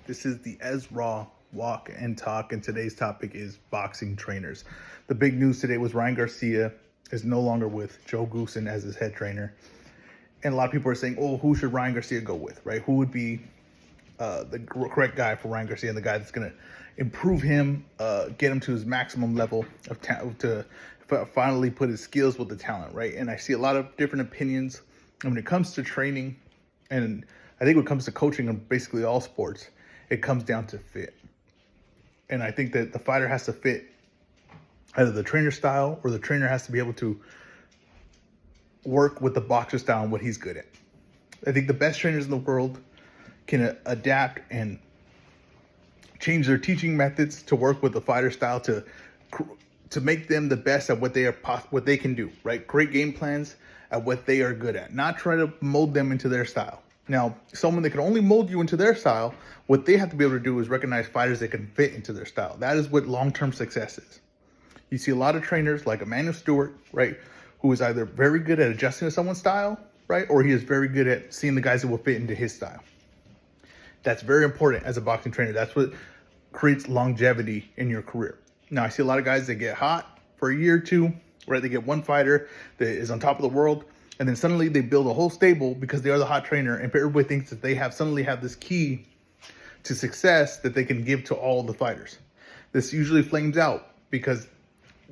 This is the Ezra Walk and Talk, and today's topic is boxing trainers. The big news today was Ryan Garcia is no longer with Joe Goossen as his head trainer. And a lot of people are saying, oh, who should Ryan Garcia go with, right? Who would be the correct guy for Ryan Garcia and the guy that's going to improve him, get him to his maximum level of talent, to finally put his skills with the talent, right? And I see a lot of different opinions. And when it comes to training, and I think when it comes to coaching in basically all sports, it comes down to fit. And I think that the fighter has to fit either the trainer style, or the trainer has to be able to work with the boxer style and what he's good at. I think the best trainers in the world can adapt and change their teaching methods to work with the fighter style to make them the best at what they can do, right? Great game plans at what they are good at, not try to mold them into their style. Now, someone that can only mold you into their style, what they have to be able to do is recognize fighters that can fit into their style. That is what long-term success is. You see a lot of trainers like Emmanuel Stewart, right, who is either very good at adjusting to someone's style, right, or he is very good at seeing the guys that will fit into his style. That's very important as a boxing trainer. That's what creates longevity in your career. Now, I see a lot of guys that get hot for a year or two, right? They get one fighter that is on top of the world, and then suddenly they build a whole stable because they are the hot trainer, and everybody thinks that they suddenly have this key to success that they can give to all the fighters. This usually flames out because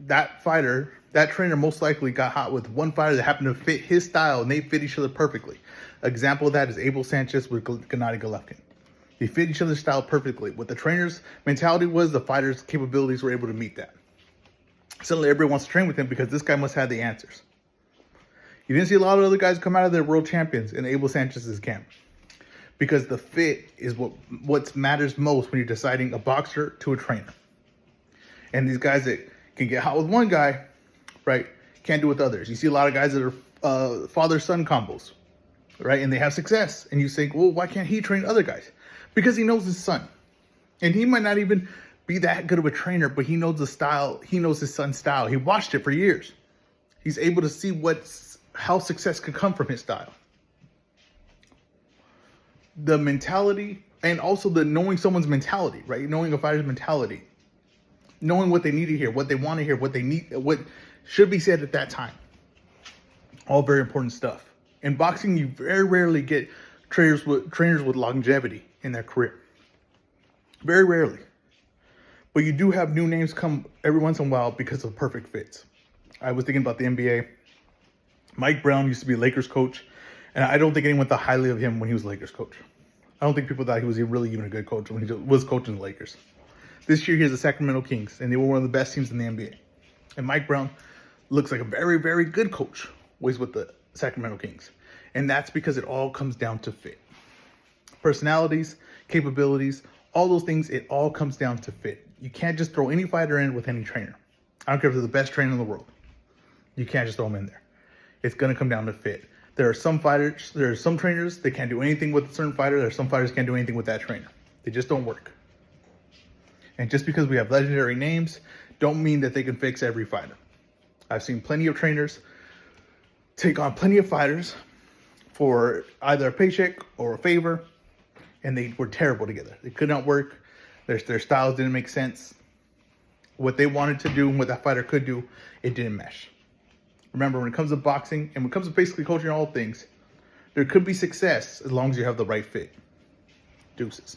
that trainer most likely got hot with one fighter that happened to fit his style, and they fit each other perfectly. Example of that is Abel Sanchez with Gennady Golovkin. They fit each other's style perfectly. What the trainer's mentality was, the fighter's capabilities were able to meet that. Suddenly everybody wants to train with him because this guy must have the answers. You didn't see a lot of other guys come out of their world champions in Abel Sanchez's camp, because the fit is what matters most when you're deciding a boxer to a trainer. And these guys that can get hot with one guy, right, can't do with others. You see a lot of guys that are father-son combos, right, and they have success. And you think, well, why can't he train other guys? Because he knows his son. And he might not even be that good of a trainer, but he knows the style. He knows his son's style. He watched it for years. He's able to see how success can come from his style. The mentality, and also the knowing someone's mentality, right? Knowing a fighter's mentality. Knowing what they need to hear, what they want to hear, what should be said at that time. All very important stuff. In boxing, you very rarely get trainers with longevity in their career. Very rarely. But you do have new names come every once in a while because of perfect fits. I was thinking about the NBA. Mike Brown used to be a Lakers coach, and I don't think anyone thought highly of him when he was Lakers coach. I don't think people thought he was really even a good coach when he was coaching the Lakers. This year, he has the Sacramento Kings, and they were one of the best teams in the NBA. And Mike Brown looks like a very, very good coach when he's with the Sacramento Kings. And that's because it all comes down to fit. Personalities, capabilities, all those things, it all comes down to fit. You can't just throw any fighter in with any trainer. I don't care if they're the best trainer in the world. You can't just throw them in there. It's going to come down to fit. There are some trainers that can't do anything with a certain fighter. There are some fighters that can't do anything with that trainer. They just don't work. And just because we have legendary names, don't mean that they can fix every fighter. I've seen plenty of trainers take on plenty of fighters for either a paycheck or a favor, and they were terrible together. They could not work. Their styles didn't make sense. What they wanted to do and what that fighter could do, it didn't mesh. Remember, when it comes to boxing and when it comes to basically coaching all things, there could be success as long as you have the right fit. Deuces.